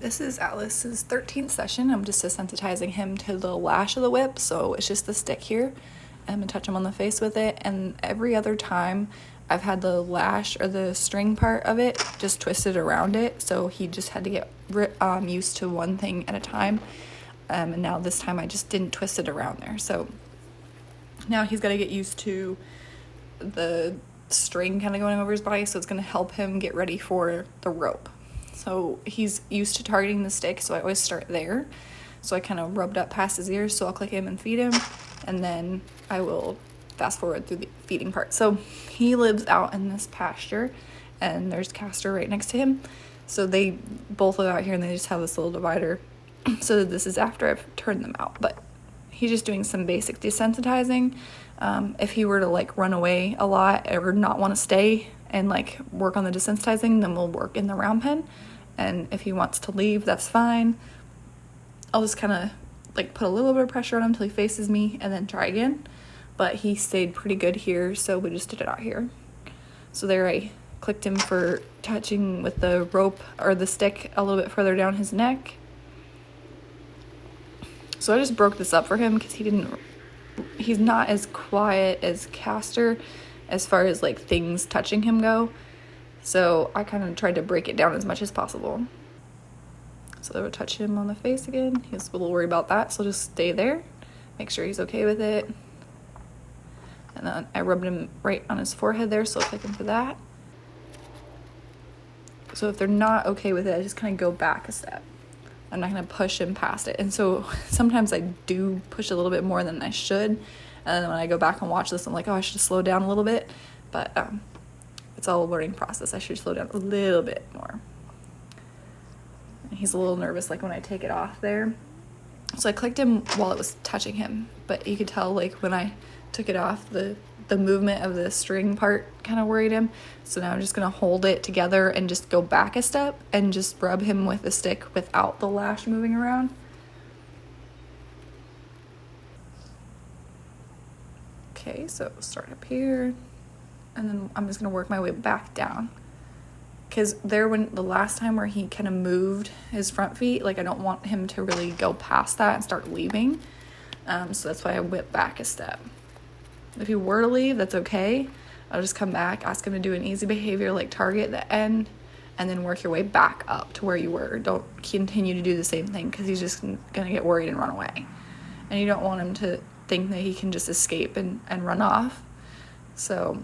This is Alice's 13th session. I'm just desensitizing him to the lash of the whip, so it's just the stick here. I'm gonna touch him on the face with it, and every other time I've had the lash or the string part of it just twisted around it, so he just had to get used to one thing at a time. And now this time I just didn't twist it around there, so now he's got to get used to the string kind of going over his body, so it's going to help him get ready for the rope. So he's used to targeting the stick, so I always start there. So I kind of rubbed up past his ears, so I'll click him and feed him, and then I will fast forward through the feeding part. So he lives out in this pasture, and there's Castor right next to him. So they both live out here, and they just have this little divider. So this is after I've turned them out, but he's just doing some basic desensitizing. If he were to like run away a lot or not want to stay and like work on the desensitizing, then we'll work in the round pen. And if he wants to leave, that's fine. I'll just kind of like put a little bit of pressure on him until he faces me and then try again. But he stayed pretty good here, so we just did it out here. So there I clicked him for touching with the rope or the stick a little bit further down his neck. So I just broke this up for him because he's not as quiet as Castor as far as like things touching him go. So I kind of tried to break it down as much as possible. So I would touch him on the face again. He was a little worried about that, so just stay there. Make sure he's okay with it. And then I rubbed him right on his forehead there, so I'll click him for that. So if they're not okay with it, I just kind of go back a step. I'm not going to push him past it. And so sometimes I do push a little bit more than I should. And then when I go back and watch this, I'm like, oh, I should slow down a little bit. But it's all a learning process. I should slow down a little bit more. And he's a little nervous, like when I take it off there. So I clicked him while it was touching him. But you could tell, like, when I took it off, the movement of the string part kind of worried him. So now I'm just going to hold it together and just go back a step and just rub him with the stick without the lash moving around. Okay, so start up here, and then I'm just going to work my way back down. Because when the last time where he kind of moved his front feet, like I don't want him to really go past that and start leaving. So that's why I whip back a step. If you were to leave, that's okay. I'll just come back, ask him to do an easy behavior like target the end, and then work your way back up to where you were. Don't continue to do the same thing because he's just going to get worried and run away. And you don't want him to think that he can just escape and run off. So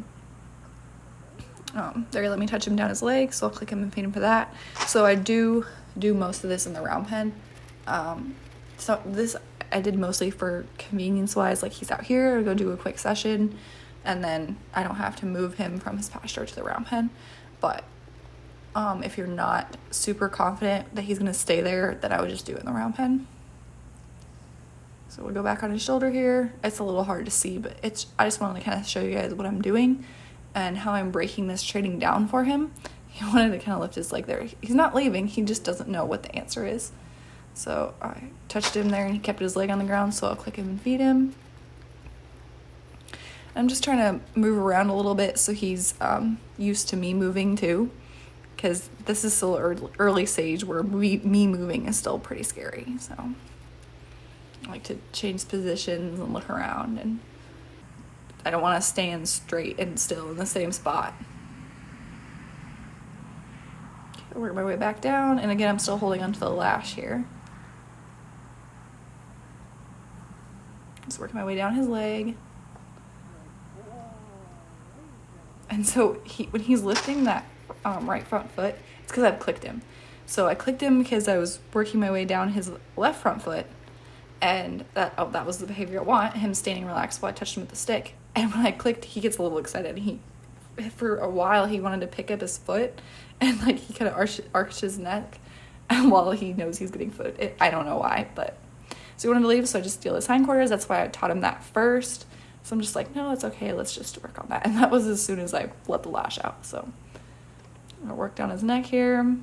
there, let me touch him down his leg, so I'll click him and feed him for that. So I do most of this in the round pen. So this I did mostly for convenience wise, like he's out here, I'll go do a quick session, and then I don't have to move him from his pasture to the round pen. But if you're not super confident that he's going to stay there, then I would just do it in the round pen. So we'll go back on his shoulder here. It's a little hard to see, but I just wanted to kind of show you guys what I'm doing and how I'm breaking this training down for him. He wanted to kind of lift his leg there. He's not leaving, he just doesn't know what the answer is. So I touched him there and he kept his leg on the ground, so I'll click him and feed him. I'm just trying to move around a little bit so he's used to me moving too, because this is still early stage where me moving is still pretty scary. So I like to change positions and look around, and I don't want to stand straight and still in the same spot. Okay, work my way back down, and again I'm still holding onto the lash here. Just working my way down his leg. And so when he's lifting that right front foot, it's because I've clicked him. So I clicked him because I was working my way down his left front foot, and that was the behavior I want, him standing relaxed while I touched him with the stick. And when I clicked, he gets a little excited. For a while, he wanted to pick up his foot, and like he kind of arched his neck while he knows he's getting foot. I don't know why, but so he wanted to leave, so I just steal his hindquarters. That's why I taught him that first. So I'm just like, no, it's okay, let's just work on that. And that was as soon as I let the lash out. So I'm gonna work down his neck here.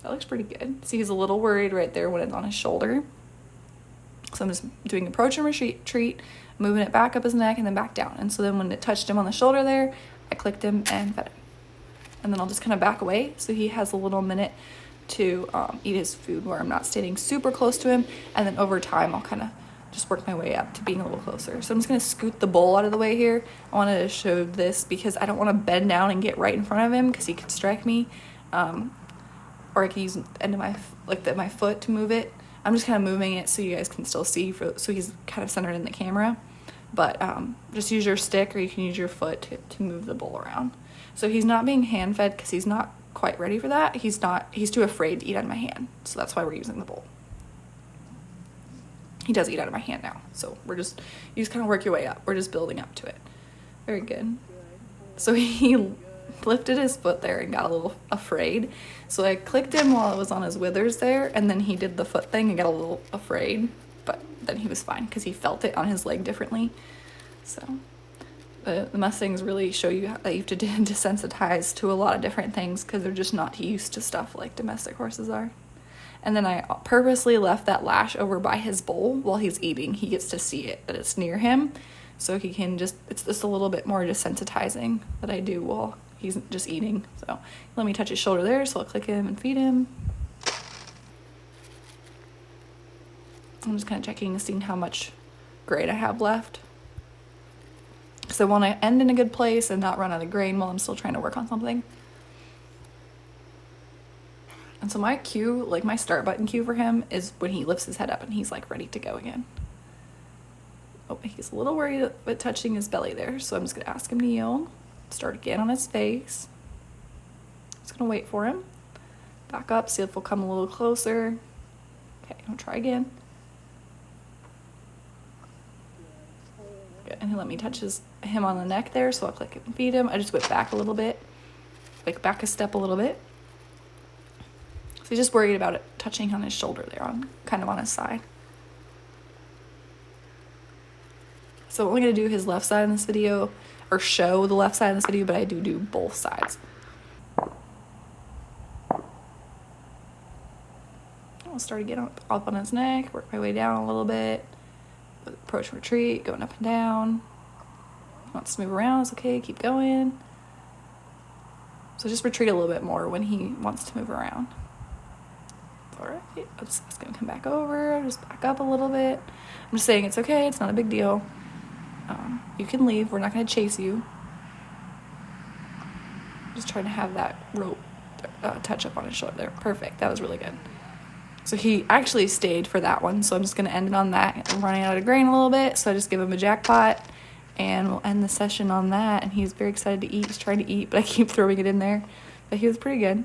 That looks pretty good. See, he's a little worried right there when it's on his shoulder. So I'm just doing approach and retreat, moving it back up his neck and then back down. And so then when it touched him on the shoulder there, I clicked him and fed him. And then I'll just kind of back away so he has a little minute to eat his food where I'm not standing super close to him, and then over time I'll kind of just work my way up to being a little closer. So I'm just going to scoot the bowl out of the way here. I wanted to show this because I don't want to bend down and get right in front of him because he could strike me, or I can use the end of my foot to move it. I'm just kind of moving it so you guys can still see, so he's kind of centered in the camera. But just use your stick, or you can use your foot to move the bowl around. So he's not being hand fed because he's not quite ready for that. He's too afraid to eat out of my hand. So that's why we're using the bowl. He does eat out of my hand now. So you just kind of work your way up. We're just building up to it. Very good. So he lifted his foot there and got a little afraid. So I clicked him while it was on his withers there, and then he did the foot thing and got a little afraid, but then he was fine because he felt it on his leg differently. So the Mustangs really show you that you have to desensitize to a lot of different things because they're just not used to stuff like domestic horses are. And then I purposely left that Lash over by his bowl while he's eating. He gets to see it, that it's near him, so he can it's just a little bit more desensitizing that I do while he's just eating. So let me touch his shoulder there, so I'll click him and feed him. I'm just kind of checking and seeing how much grain I have left. So I want to end in a good place and not run out of grain while I'm still trying to work on something. And so my cue, like my start button cue for him, is when he lifts his head up and he's like ready to go again. Oh, he's a little worried about touching his belly there, so I'm just going to ask him to yield. Start again on his face. Just going to wait for him. Back up, see if he'll come a little closer. Okay, I'll try again. Good, and he'll let me touch him on the neck there, so I'll click it and feed him. I just whip back a little bit, like back a step a little bit. So he's just worried about it touching on his shoulder there, kind of on his side. So I'm only going to do his left side in this video, or show the left side in this video, but I do both sides. I'll start again up on his neck, work my way down a little bit, approach and retreat, going up and down. He wants to move around, it's okay, keep going. So just retreat a little bit more when he wants to move around. All right, I'm just gonna come back over, just back up a little bit. I'm just saying it's okay, it's not a big deal. You can leave, we're not gonna chase you. Just trying to have that rope touch up on his shoulder there. Perfect, that was really good. So he actually stayed for that one, so I'm just gonna end it on that. I'm running out of grain a little bit, so I just give him a jackpot, and we'll end the session on that. And he's very excited to eat, he's trying to eat, but I keep throwing it in there. But he was pretty good.